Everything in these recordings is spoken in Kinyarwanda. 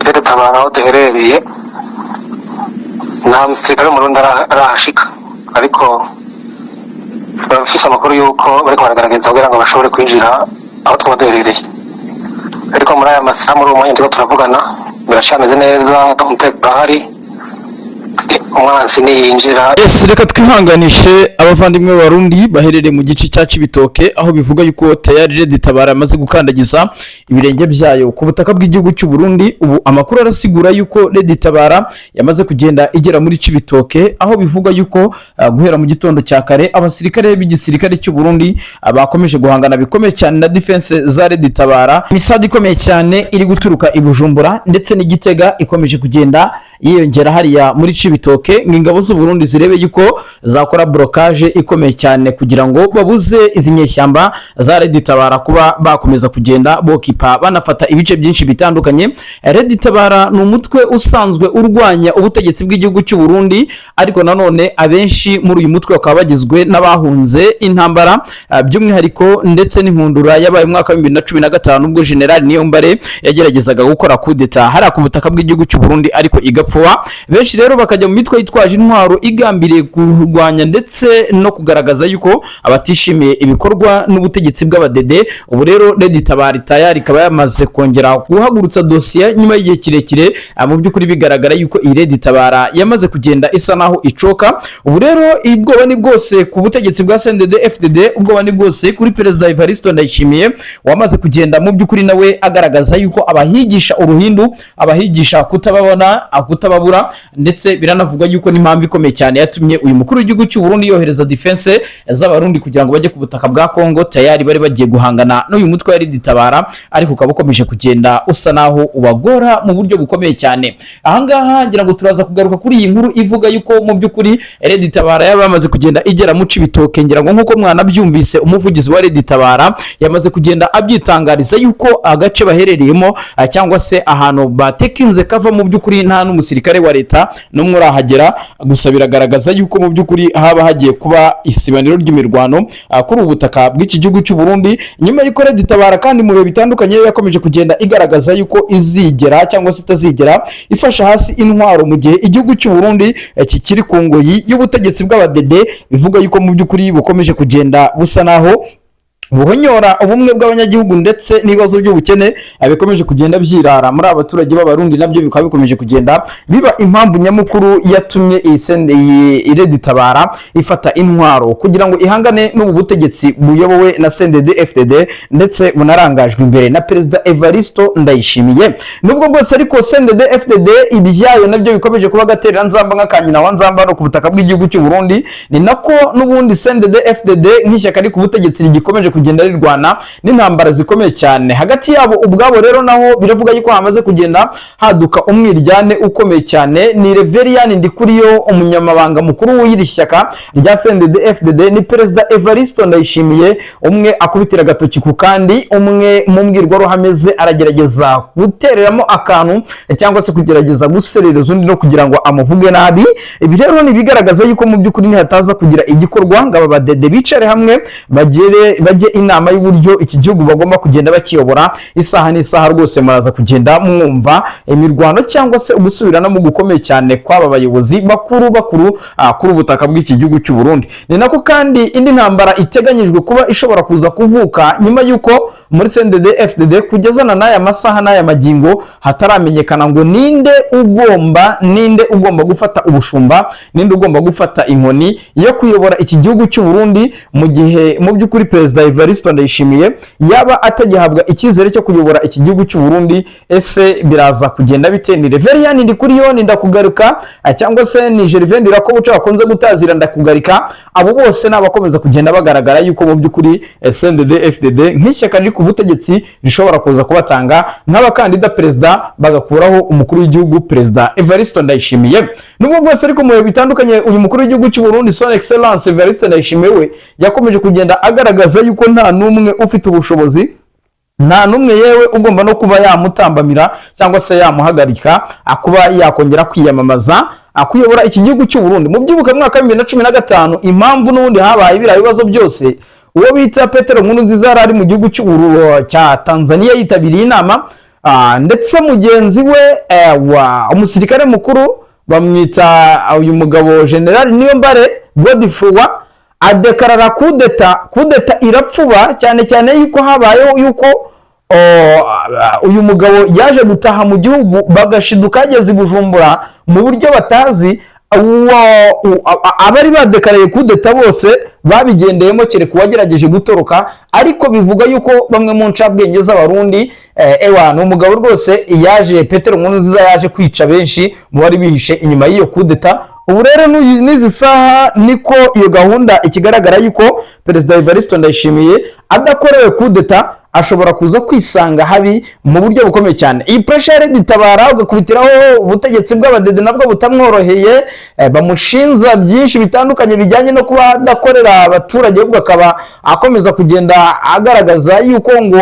rero tabara aho duherereye nta musirikare w'umurundi arahashika, ariko bafise amakuru y'uko bariko baragaragaza kugira ngo bashobore kwinjira aho twaba duherereye. Ariko muri aya masaha muri uwo mwanya turiko turavugana biracameze neza, umutekano ahari, umwansi niyinjira. Reka twihanganishe abavandimwe b'Abarundi baherereye mu gice cya Cibitoke, aho bivuga yuko tayari Red Tabara amaze gukandagiza ibirenge byayo ku butaka bw'igihugu cy'u Burundi. Ubu amakuru arasigura yuko Red Tabara yamaze kugenda igera muri Cibitoke, aho bivuga yuko guhera mu gitondo cya kare abasirikare b'igisirikare cy'u Burundi bakomeje guhangana bikomeye cyane na defense za Red Tabara. Misadi ikomeye cyane iri guturuka i Bujumbura ndetse n'Igitega ikomeje kugenda yiyongera hariya muri Cibitoke, ngingabo z'u Burundi zirebe yuko zakora blocage ikomeye cyane kugira ngo babuze izi nyeshyamba za Red Tabara kuba bakomeza kugenda bokipa banafata ibice byinshi bitandukanye. Red Tabara ni umutwe usanzwe urwanya ubutegetsi bw'igihugu cy'u Burundi, ariko nanone abenshi muri uyu mutwe bakaba bagizwe n'abahunze intambara by'umwihariko ndetse n'inkundura yabaye mu mwaka wa 2015 ubwo General Niyombare yageragezaga gukora coup d'etat hari ku butaka bw'igihugu cy'u Burundi, ariko igapfuwa. Benshi rero bakajya mu mitwe yitwaje intwaro igambiriye kurwanya ndetse no kugaragaza yuko abatishimiye ibikorwa n'ubutegetsi bw'abadede. Ubu rero Red Tabara tayari ikaba yamaze kongera guhagurutsa dosiye nyuma y'igihe kirekire, mu by'ukuri bigaragara yuko iyi Red Tabara yamaze kugenda isa naho icoka. Ubu rero ubwoba ni bwose ku butegetsi bwa CNDD FDD, ubwoba ni bwose kuri Perezida Evariste Ndayishimiye wamaze kugenda mu by'ukuri nawe agaragaza yuko abahigisha uruhindu, abahigisha kutababona kutababura, ndetse biranavugwa yuko n'impamvu ikomeye cyane yatumye uyu mukuru w'igihugu cy'u Burundi yohereza defense z'Abarundi kugira ngo bajye ku butaka bwa Kongo. Tayari bari bagiye guhangana n'uyu mutwe wa Red Tabara, ariko ukaba ukomeje kugenda usa naho ubagora mu buryo bukomeye cyane. Ahangaha ngira ngo turaza kugaruka kuri iyi nkuru ivuga yuko mu by'ukuri Red Tabara yabamaze kugenda igera mu Cibitoke. Ngira ngo nkuko mwanabyumvise umuvugizi wa Red Tabara yamaze kugenda abyitangariza yuko agace baherereyemo cyangwa se ahantu batekinze kava mu by'ukuri nta n'umusirikare wa leta n'umwe urahagera. Gusa biragaragaza yuko mu by'ukuri haba hagiye kuba isibaniro ry'imirwano kuri ubutaka bw'iki gihugu cy'u Burundi, nyuma y'uko Red Tabara kandi mu bihe bitandukanye yakomeje kugenda igaragaza yuko izigera cyangwa se itazigera ifasha hasi intwaro mu gihe igihugu cy'u Burundi kikiri ku ngoyi y'ubutegetsi bw'abadede. Bivuga yuko mu by'ukuri bukomeje kugenda busa naho buhonyora ubumwe bw'abanyagihugu ndetse n'ibibazo by'ubukene bikomeje kugenda byirara muri abaturage b'Abarundi, nabyo bikaba bikomeje kugenda biba impamvu nyamukuru yatumye iyi Red Tabara ifata intwaro kugira ngo ihangane n'ubu butegetsi buyobowe na CNDD FDD ndetse bunarangajwe imbere na Perezida Evariste Ndayishimiye. Nubwo bwose ariko CNDD FDD ibyayo nabyo bikomeje kuba gaterera nzamba nk'akanyina wa nzamba no ku butaka bw'igihugu cy'u Burundi, ni nako n'ubundi CNDD FDD nk'ishyaka ari ku butegetsi rigikomeje kugenda rirwana n'intambara zikomeye cyane hagati yabo ubwabo. Rero naho biravuga yuko hamaze kugenda haduka umwiryane ukomeye cyane. Ni Reverien Ndikuriyo umunyamabanga mukuru w'iri shyaka rya CNDD FDD ni Perezida Evariste Ndayishimiye umwe akubitira agatoki ku kandi, umwe mu mbwirwaruhame ze aragerageza gutereramo akantu cyangwa se kugerageza guserereza undi no kugira ngo amuvuge nabi. Ibi rero ni bigaragaza yuko mu by'ukuri ntihataza kugira igikorwa ngo aba badede bicare hamwe bajye inama y'uburyo iki gihugu bagomba kugenda bakiyobora. Isaha n'isaha rwose muraza kugenda mwumva imirwano cyangwa se ugusubirana mu gukomeye cyane kw'aba bayobozi bakuru kuri ubutaka bw'iki gihugu cy'u Burundi. Ni nako kandi indi ntambara iteganyijwe kuba ishobora kuza kuvuka nyuma y'uko muri CNDD FDD kugezana n'aya masaha n'aya magingo hataramenyekana ngo ninde ugomba gufata ubushumba, ninde ugomba gufata inkoni yo kuyobora iki gihugu cy'u Burundi, mu gihe mu by'ukuri Perezida Evariste Ndayishimiye yaba atagihabwa icyizere cyo kuyobora iki gihugu cy'u Burundi. Ese biraza kugenda bite? Ni Reverien Ndikuriyo ndakugaruka cyangwa se ni Gervais Ndirakobuca bakunze gutazira ndakugarika. Abo bose nabakomeza kugenda bagaragara yuko mu by'ukuri CNDD FDD nk'ishyaka riri ku butegetsi rishobora kuza kubatanga nk'abakandida perezida bagakuraho umukuru w'igihugu Perezida Evariste Ndayishimiye. Nubwo bwose ariko mu bihe bitandukanye uyu mukuru w'igihugu cy'u Burundi Son Excellence Evariste Ndayishimiye we yakomeje kugenda agaragaza yuko nta n'umwe ufite ubushobozi nta n'umwe yewe ugomba no kuba yamutambamira cyangwa se yamuhagarika kuba yakongera kwiyamamaza kuyobora iki gihugu cy'u Burundi. Mu byibuka mwaka wa 2015 impamvu n'ubundi habaye biriya bibazo byose, uwo bita Petero Nkurunziza yari ari mu gihugu cya Tanzania yitabiriye inama, ndetse mugenzi we umusirikare mukuru bamwita uyu mugabo General Niyombare Godefroid adekarara kudeta irapfuba, cyane cyane yuko habayeho yuko uyu mugabo yaje gutaha mu gihugu bagashiduka ageze i Bujumbura mu buryo batazi. Abari badekaraye kudeta bose babigendeyemo kereka uwagerageje gutoroka, ariko bivuga yuko bamwe mu ncabwenge z'abarundi ni umugabo rwose yaje, Petero Nkurunziza yaje kwica benshi mu bari bihishe inyuma y'iyo kudeta. Ubu rero n'izi saha niko iyo gahunda ikigaragara yuko Perezida Evariste Ndayishimiye adakorewe kudeta ashobora kuza kwisanga habi mu buryo bukomeye cyane. Iyi pressure ditabara ugakubitiraho ubutegetsi bw'abadede nabwo butamworoheye, bamushinza byinshi bitandukanye bijyanye no kuba adakorera abaturage, ubwo akaba akomeza kugenda agaragaza yuko ngo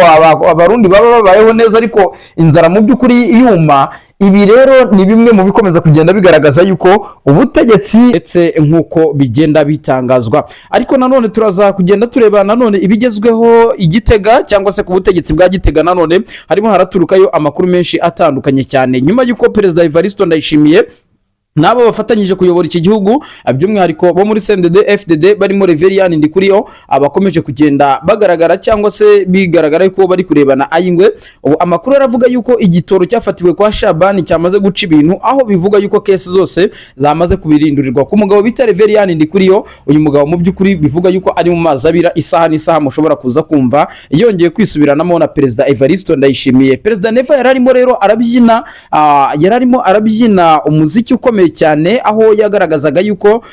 abarundi baba babayeho neza ariko inzara mu by'ukuri yuma. Ibi rero ni bimwe mu bikomeza kugenda bigaragaza yuko ubutegetsi ndetse nk'uko bigenda bitangazwa. Ariko nanone turaza kugenda tureba nanone ibigezweho Igitega cyangwa se ku butegetsi bwa Gitega. Nanone harimo haraturukayo amakuru menshi atandukanye cyane nyuma yuko Perezida Evariste Ndayishimiye nabo bafatanyije kuyobora iki gihugu, by'umwihariko bo muri CNDD FDD barimo Reverien Ndikuriyo abakomeje kugenda bagaragara cyangwa se bigaragara yuko bari kurebana ayingwe. Ubu amakuru aravuga yuko igitoro cyafatiwe kwa Shabani cyamaze guca ibintu, aho bivuga yuko kesi zose zamaze kubirindurirwa ku mugabo bita Reverien Ndikuriyo. Uyu mugabo mu by'ukuri bivuga yuko ari mu mazi abira isaha n'isaha mushobora kuza kumva yongeye kwisubiranamo na Perezida Evariste Ndayishimiye. Perezida Neva yararimo rero arabyina umuziki ukomeye cyane, aho yagaragazaga yuko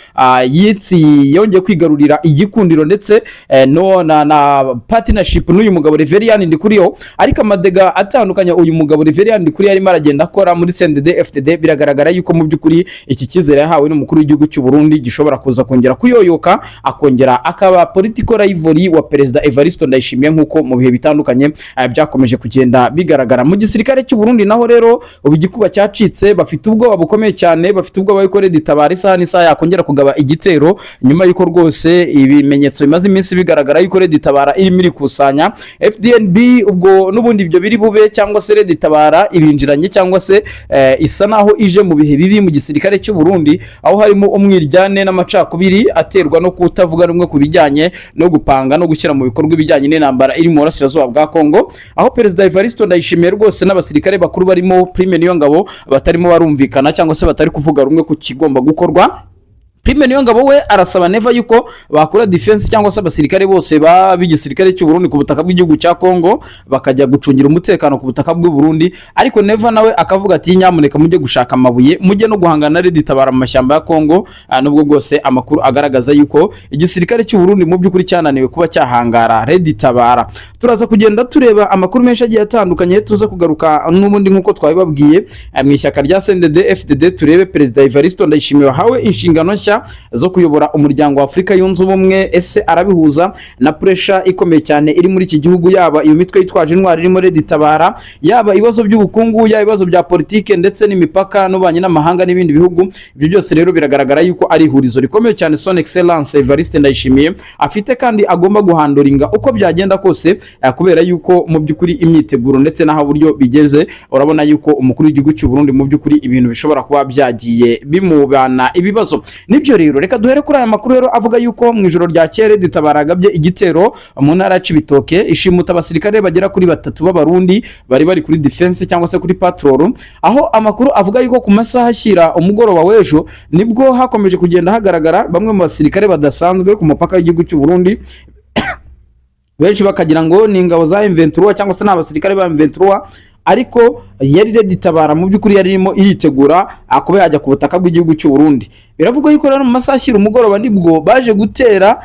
yongeye kwigarurira igikundiro ndetse na partnership n'uyu mugabo Reverien Ndikuriyo. Ariko amadega atandukanye uyu mugabo Reverien Ndikuriyo arimo aragenda akora muri CNDD FDD biragaragara yuko mu by'ukuri iki cyizere yahawe n'umukuru w'igihugu cy'u Burundi gishobora kuza kongera kuyoyoka, akongera akaba political rival wa Perezida Evariste Ndayishimiye nk'uko mu bihe bitandukanye byakomeje kugenda bigaragara. Mu gisirikare cy'u Burundi naho rero ubigikuba cyacitse, bafite ubwoba bukomeye cyane, bafite ubwoba yuko ditabara isaha n'isaha yakongera kugaba igitero nyuma yuko rwose ibimenyetso bimaze iminsi bigaragara yuko ditabara irimo irikusanya FDNB. Ubwo n'ubundi ibyo biri bube cyangwa se ditabara ibinjiranye cyangwa se isa naho ije mu bihe bibi mu gisirikare cy'u Burundi, aho harimo umwiryane n'amacakubiri aterwa no kutavuga rumwe ku bijyanye no gupanga no gushyira mu bikorwa ibijyanye n'intambara iri mu burasirazuba bwa Kongo, aho Perezida Evariste Ndayishimiye rwose n'abasirikare bakuru barimo Prime Niyongabo batarimo barumvikana cyangwa se batari kuvuga rumwe ku kigomba gukorwa. Prime Niyongabo we arasaba Neva yuko bakora defense cyangwa se abasirikare bose b'igisirikare cy'u Burundi ku butaka bw'igihugu cya Kongo bakajya gucungira umutekano ku butaka bw'u Burundi. Ariko Neva nawe akavuga ati nyamuneka mujye gushaka amabuye, mujye no guhangana ditabara mu mashyamba ya Kongo. Nubwo bwose amakuru agaragaza yuko igisirikare cy'u Burundi mu by'ukuri cyananiwe kuba cyahangara ditabara. Turaza kugenda tureba amakuru menshi agiye atandukanye, tuza kugaruka n'ubundi nk'uko twabibabwiye mu ishyaka rya CNDD FDD. Turebe Perezida Evariste Ndayishimiye wahawe inshingano nshya zo kuyobora umuryango wa Afrika yunze ubumwe, ese arabihuza na pressure ikomeye cyane iri muri iki gihugu, yaba iyo mitwe yitwaje intwari irimo ditabara, yaba ibibazo by'ubukungu, yaba ibibazo bya politike ndetse n'imipaka n'ubanye n'amahanga n'ibindi bihugu. Ibyo byose rero biragaragara yuko ari ihurizo rikomeye cyane Son Excellence Evariste Ndayishimiye afite, kandi agomba guhandoringa uko byagenda kose, kubera yuko mu by'ukuri imyiteguro ndetse n'aho buryo bigeze urabona yuko umukuru w'igihugu cy'u Burundi mu by'ukuri ibintu bishobora kuba byagiye bimubana ibibazo. Nibyo rero reka duhere kuri aya makuru rero avuga yuko mu ijoro rya kere ditabaragabye igitero mu ntara Cibitoke, ishimuta abasirikare bagera kuri 3 b'abarundi bari kuri defense cyangwa se kuri patrol, aho amakuru avuga yuko ku masaha ashyira umugoroba w'ejo nibwo hakomeje kugenda hagaragara bamwe mu basirikare badasanzwe ku mupaka w'igihugu cy'u Burundi benshi bakagira ngo ni ingabo za M23 cyangwa se n'abasirikare ba M23, ariko yari ditabara mu by'ukuri yarimo iritegura akuba yajya ku butaka bw'igihugu cy'u Burundi. Biravugwa yuko rero mu masaha ashyira umugoroba nibwo baje gutera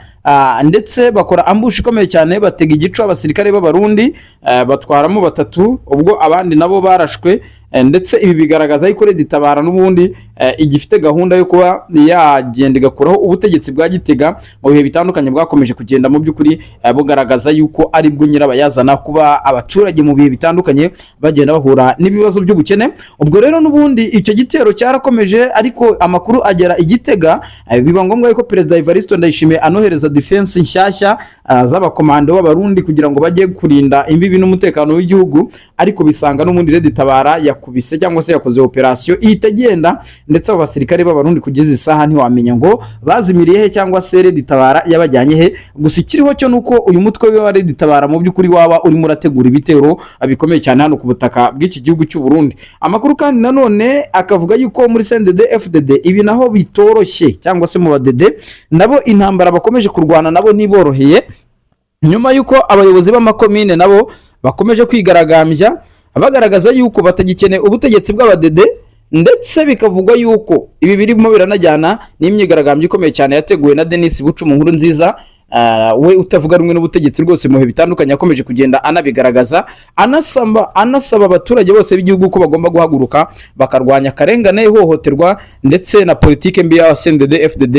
ndetse bakora ambush ikomeye cyane, batega igico abasirikare b'abarundi batwaramo 3, ubwo abandi nabo barashwe ndetse ibi bigaragaza yuko Red Tabara n'ubundi igifite gahunda yo kuba yagenda igakuraho ubutegetsi bwa Gitega mu bihe bitandukanye bwakomeje kugenda mu by'ukuri bugaragaza yuko ari bwo nyirabayazana kuba abaturage mu bihe bitandukanye bagenda bahura n'ibibazo by'ubukene. Ubwo rero n'ubundi icyo gitero cyarakomeje, ariko amakuru agera Igitega biba ngombwa yuko Perezida Evariste Ndayishimiye anohereza defense nshyashya z'abakomando b'abarundi kugira ngo bajye kurinda imbibi n'umutekano w'igihugu, ariko bisanga n'ubundi Red Tabara yakubise cyangwa se yakoze operation itagenda, ndetse abo basirikare b'abarundi kugeza isaha ntiwamenya ngo bazimiriye he cyangwa se Red Tabara yabajyanye he. Gusa ikiriho cyo nuko uyu mutwe wa Red Tabara mu by'ukuri waba urimo urategura ibitero bikomeye cyane hano ku butaka bw'iki gihugu cy'u Burundi. Amakuru kandi nanone akavuga yuko muri CNDD FDD ibi naho bitoroshye, cyangwa se mu badede nabo intambara bakomeje kurwana nabo niboroheye, nyuma yuko abayobozi b'amakomine nabo bakomeje kwigaragambya bagaragaza yuko batagikeneye ubutegetsi bw'abadede, ndetse bikavugwa yuko ibi birimo biranajyana n'imyigaragambyo ikomeye cyane yateguwe na Denis Bucuma Nkurunziza, we utavuga rumwe n'ubutegetsi rwose mu bihe bitandukanye yakomeje kugenda anabigaragaza, anasaba abaturage bose b'igihugu ko bagomba guhaguruka bakarwanya akarengane, ihohoterwa ndetse na politike mbi ya CNDD FDD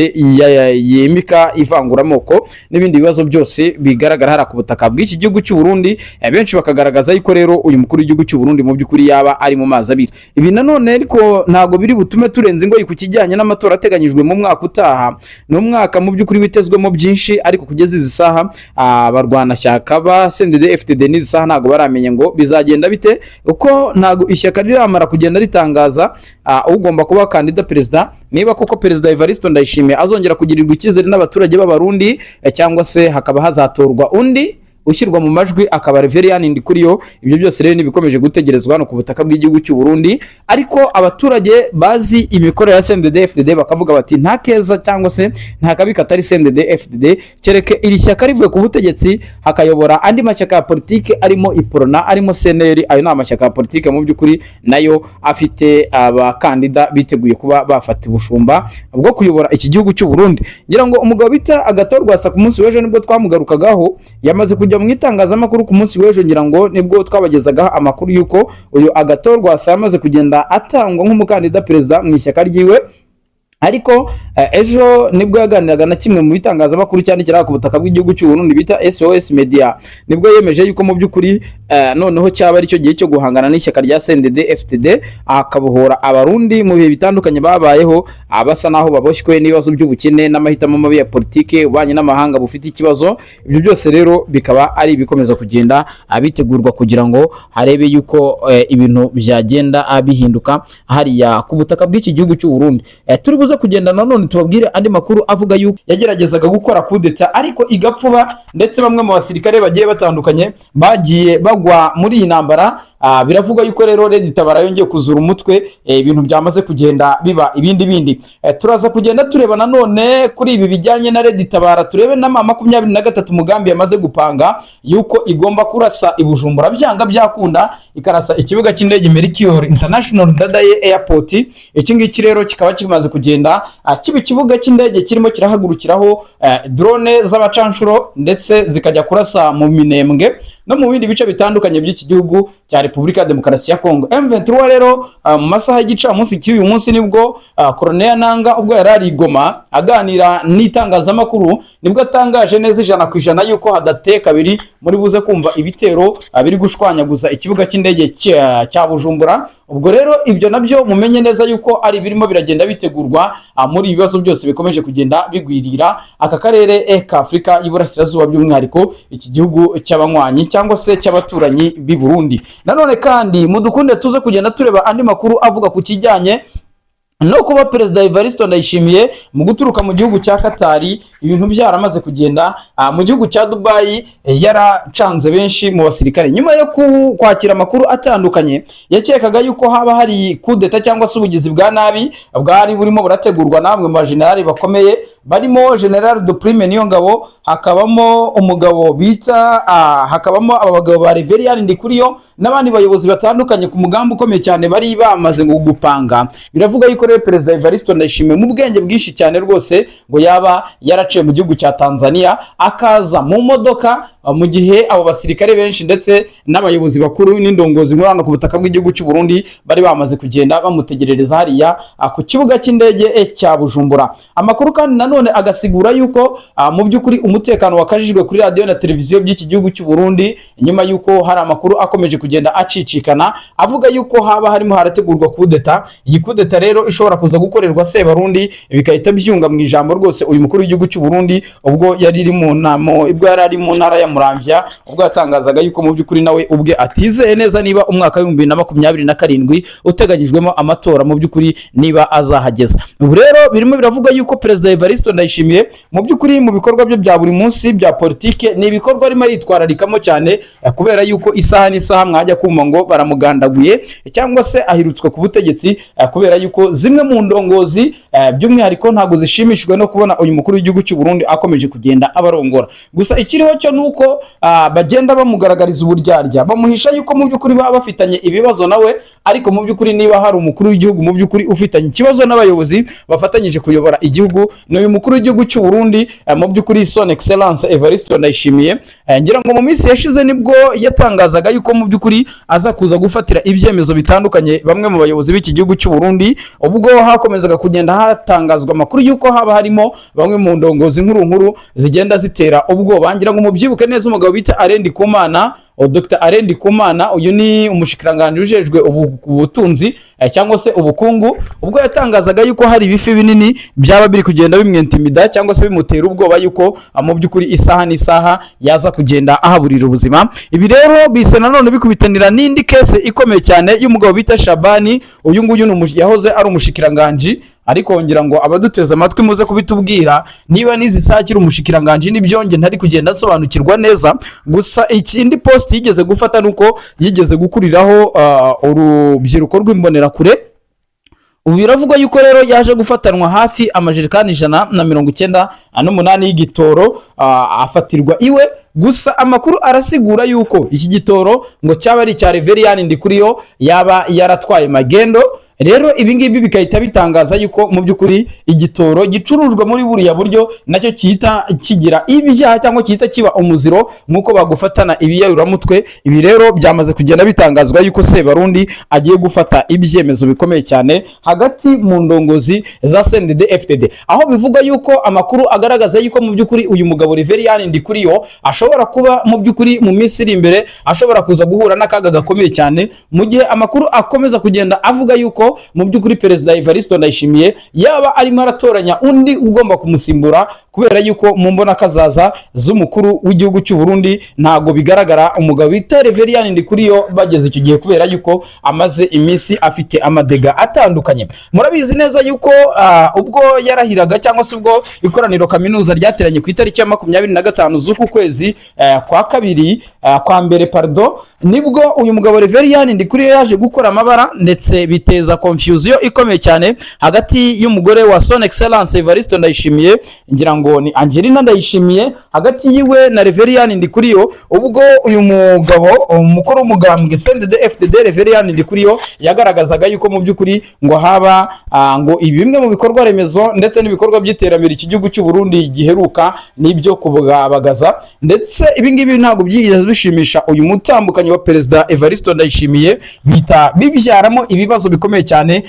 yimika ivanguramoko n'ibindi bibazo byose bigaragara hara ku butaka bw'iki gihugu cy'u Burundi. Benshi bakagaragaza yuko rero uyu mukuru w'igihugu cy'u Burundi mu by'ukuri yaba ari mu mazi abiri. Ibi nanone ariko ntago biri butume turenze ngo ku kijyanye n'amatora ateganyijwe mu mwaka utaha. N'umwaka mu by'ukuri witezwemo byinshi, ariko kugeza izi saha abarwanashyaka ba CNDD FDD n'izi saha ntago baramenye ngo bizagenda bite, uko ntago ishyaka riramara kugenda ritangaza ugomba kuba kandida perezida, niba koko Perezida Evariste Ndayishimiye azongera kugirirwa icyizere n'abaturage b'abarundi, cyangwa se hakaba hazatorwa undi ushyirwa mu majwi akaba Reverien Ndikuriyo. Ibyo byose rero nibikomeje gutegerezwa no ku butaka bw'igihugu cy'u Burundi, ariko abaturage bazi imikorere ya CNDD FDD bakavuga bati nta keza cyangwa se nta kabi katari CNDD FDD, kereke iri shyaka rivuye ku butegetsi hakayobora andi mashyaka ya politike arimo Iprona, arimo CNL. Ayo ni amashyaka ya politike mu by'ukuri nayo afite abakandida biteguye kuba bafata ubushumba bwo kuyobora iki gihugu cy'u Burundi. Ngira ngo umugabo bita Agatorwa ku munsi w'ejo nibwo twamugarukagaho, yamaze kujya mu itangazamakuru ku munsi w'ejo, ngira ngo nibwo twabagezagaho amakuru yuko uyu Agatorwa yamaze kugenda atangwa nk'umukandida perezida mu ishyaka ryiwe. Ariko ejo nibwo yaganiraga na kimwe mu bitangazamakuru cyane cyane ku butaka bw'igihugu cy'u Burundi bita SOS Media, nibwo yemeje yuko mu by'ukuri noneho cyaba ari cyo gihe cyo guhangana n'ishyaka rya CNDD FDD, akabohora abarundi mu bihe bitandukanye babayeho abasa naho baboshywe n'ibibazo by'ubukene n'amahitamo mabi ya politike, ubanye n'amahanga bufite ikibazo. Ibyo byose rero bikaba ari bikomeza kugenda abitegurwa kugira ngo harebe yuko ibintu byagenda bihinduka hariya ku butaka bw'iki gihugu cy'u Burundi. Turi kugenda nanone tubabwire andi makuru avuga yuko yageragezaga gukora kudeta ariko igapfuba, ndetse bamwe mu basirikare bagiye batandukanye bagiye bagwa muri iyi ntambara. Biravuga yuko rero Red Tabara yongeye kuzura umutwe, ibintu byamaze kugenda biba ibindi. Turaza kugenda tureba nanone kuri ibi bijyanye na Red Tabara, turebe na 23 mugambi yamaze gupanga yuko igomba kurasa i Bujumbura byanga byakunda, ikarasa ikibuga cy'indege Melchior International Ndadaye Airport. Iki ngiki rero kikaba kimaze kugenda kiba ikibuga cy'indege kirimo kirahagurukiraho drone z'abacanshuro, ndetse zikajya kurasa mu Minembwe no mu bindi bice bitandukanye by'iki gihugu cya Repubulika ya Demokarasi ya Kongo. M23 rero mu masaha y'igicamunsi cy'uyu munsi nibwo Colonel Nanga ubwo yari i Goma aganira n'itangazamakuru, nibwo atangaje neza 100% yuko hadateye kabiri muri buze kumva ibitero biri gushwanyaguza ikibuga cy'indege cya Bujumbura. Ubwo rero ibyo nabyo mumenye neza yuko ari birimo biragenda bitegurwa muri ibibazo byose bikomeje kugenda bigwirira aka karere ka Afrika y'Iburasirazuba, by'umwihariko iki gihugu cy'abanywanyi cyangwa se cy'abaturanyi b'i Burundi. Nanone kandi mudukunde tuze kugenda tureba andi makuru avuga ku kijyanye no kuba Perezida Evariste Ndayishimiye mu guturuka mu gihugu cya Katari, ibintu byaramaze kugenda mu gihugu cya Dubai yaracanze benshi mu basirikare. Nyuma yo kwakira amakuru atandukanye yakekaga yuko haba hari kudeta cyangwa se ubugizi bwa nabi bwari burimo burategurwa namwe mu generali bakomeye, barimo General de Prime Niyongabo, hakabamo umugabo bita hakabamo abagabo ba Reverien Ndikuriyo n'abandi bayobozi batandukanye ku mugambi ukomeye cyane bari bamaze gupanga. Biravuga yuko rero perezida Evariste Ndayishimiye mu bwenge bwinshi cyane rwose ngo yaba yaraciye mu gihugu cya Tanzania akaza mu modoka mu gihe abo basirikare benshi ndetse n'abayobozi bakuru n'indongozi muri hano ku butaka bw'igihugu cy'u Burundi bari bamaze kugenda bamutegerereza hariya ku kibuga cy'indege cya Bujumbura. Amakuru kandi nanone agasigura yuko mu by'ukuri umutekano wakajijwe kuri radio na televiziyo by'iki gihugu cy'u Burundi nyuma yuko hari amakuru akomeje kugenda acicikana avuga yuko haba harimo harategurwa kudeta. Iyi kudeta rero ishobora kuza gukorerwa Sebarundi bikahita byunga mu ijambo rwose uyu mukuru w'igihugu cy'u Burundi ubwo yari ari mu ntara ya Muramvya ubwo yatangazaga yuko mu by'ukuri nawe ubwe atizeye neza niba umwaka wa 2027 uteganyijwemo amatora mu by'ukuri niba azahageza. Ubu rero birimo biravuga yuko perezida Evariste Ndayishimiye mu by'ukuri mu bikorwa byo bya buri munsi bya politike ni ibikorwa arimo aritwararikamo cyane kubera yuko isaha n'isaha mwajya kumva ngo baramugandaguye cyangwa se ahirutswe ku butegetsi kubera yuko zimwe mu ndongozi by'umwihariko ntago zishimishijwe no kubona uyu mukuru w'igihugu cy'u Burundi akomeje kugenda abarongora. Gusa ikiriho cyo nuko bagenda bamugaragariza uburyarya bamuhisha yuko mu by'ukuri baba bafitanye ibibazo nawe, ariko mu by'ukuri niba hari umukuru w'igihugu mu by'ukuri ufitanye ikibazo n'abayobozi bafatanyije kuyobora igihugu n'uyu mukuru w'igihugu cy'u Burundi mu by'ukuri son excellence Evariste Ndayishimiye. Ngira ngo mu minsi yashize nibwo yatangazaga yuko mu by'ukuri aza kuza gufatira ibyemezo bitandukanye bamwe mu bayobozi b'iki gihugu cy'u Burundi, ubwo hakomezaga kugenda hatangazwa amakuru yuko haba harimo bamwe mu ndongozi nkuru zigenda zitera ubwoba. Ngira ngo mubyibuke neza umugabo bita Arendi Kumana, Dr. Arendi Kumana, uyu ni umushikiranganje ujejwe ubutunzi cyangwa se ubukungu, ubwo yatangazaga yuko hari ibifi binini byaba biri kugenda bimwentimida cyangwa se bimutera ubwoba yuko mu by'ukuri isaha n'isaha yaza kugenda ahaburira ubuzima. Ibi rero bise nanone bikubitanira n'indi kese ikomeye cyane y'umugabo bita Shabani. Uyu nguyu yahoze ari umushikiranganje, ariko ngira ngo abaduteze amatwi muze kubitubwira niba nizisakira umushikiranganje n'ibyonge ntari kugenda asobanukirwa neza. Gusa ikindi post yigeze gufata nuko yigeze gukuriraho urubyiruko rw'imbonerakure. Ubu biravugwa yuko rero yaje gufatanwa hafi amajerikani 198 y'igitoro afatirwa iwe. Gusa amakuru arasigura yuko iki gitoro ngo cyaba ari cya Reverien Ndikuriyo yaba yaratwaye magendo. Rero ibingibi bikahita bitangaza yuko mu by'ukuri igitoro gicurujwe muri buriya buryo nacyo cyita kigira ibyaha cyangwa cyita kiba umuziro nkuko bagufatana ibiyayuramutwe. Ibi rero byamaze kugenda bitangazwa yuko Sebarundi agiye gufata ibyemezo bikomeye cyane hagati mu ndongozi za CNDD-FDD, aho bivuga yuko amakuru agaragaza yuko mu by'ukuri uyu mugabo Reverien Ndikuriyo ashobora kuba mu by'ukuri mu minsi iri imbere ashobora kuza guhura n'akaga gakomeye cyane, mu gihe amakuru akomeza kugenda avuga yuko mu by'ukuri perezida Evariste Ndayishimiye yaba arimo aratoranya undi ugomba kumusimbura, kubera yuko mu mbona kazaza z'umukuru w'igihugu cy'u Burundi ntago bigaragara umugabo bita Reverien Ndikuriyo bageze icyo gihe, kubera yuko amaze iminsi afite amadega atandukanye. Murabizi neza yuko ubwo yarahiraga cyangwa se ubwo ikoraniro kaminuza ryateranye ku itariki ya 25 z'uku kwezi kwa mbere nibwo uyu mugabo Reverien Ndikuriyo yaje gukora amabara ndetse biteza confusion ikomeye cyane hagati y'umugore wa son excellence Evariste Ndayishimiye, ngira ngo ni Angelina Ndayishimiye, hagati yiwe na Reverien Ndikuriyo. Ubwo uyu mugabo umukuru w'umugambwe CNDD-FDD Reverien Ndikuriyo yagaragazaga yuko mu by'ukuri ngo haba ngo bimwe mu bikorwa remezo ndetse n'ibikorwa by'iterambere iki gihugu cy'u Burundi giheruka nibyo kubwabagaza, ndetse ibingibi ntabwo byigeze bishimisha uyu mutambukanyi wa perezida Evariste Ndayishimiye, bita bibyaramo ibibazo bikomeye cyane.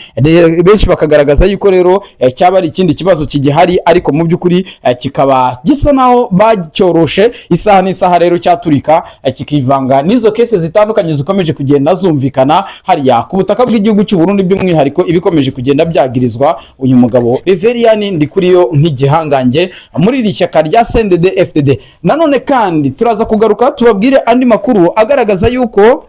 Benshi bakagaragaza yuko rero cyaba ari ikindi kibazo kigihari, ariko mu by'ukuri kikaba gisa naho bacyoroshe isaha n'isaha rero cyaturika kikivanga n'izo kese zitandukanye zikomeje kugenda zumvikana hariya ku butaka bw'igihugu cy'u Burundi, by'umwihariko ibikomeje kugenda byagirizwa uyu mugabo Reverien Ndikuriyo nk'igihangange muri iri shyaka rya CNDD-FDD. Nanone kandi turaza kugaruka tubabwire andi makuru agaragaza yuko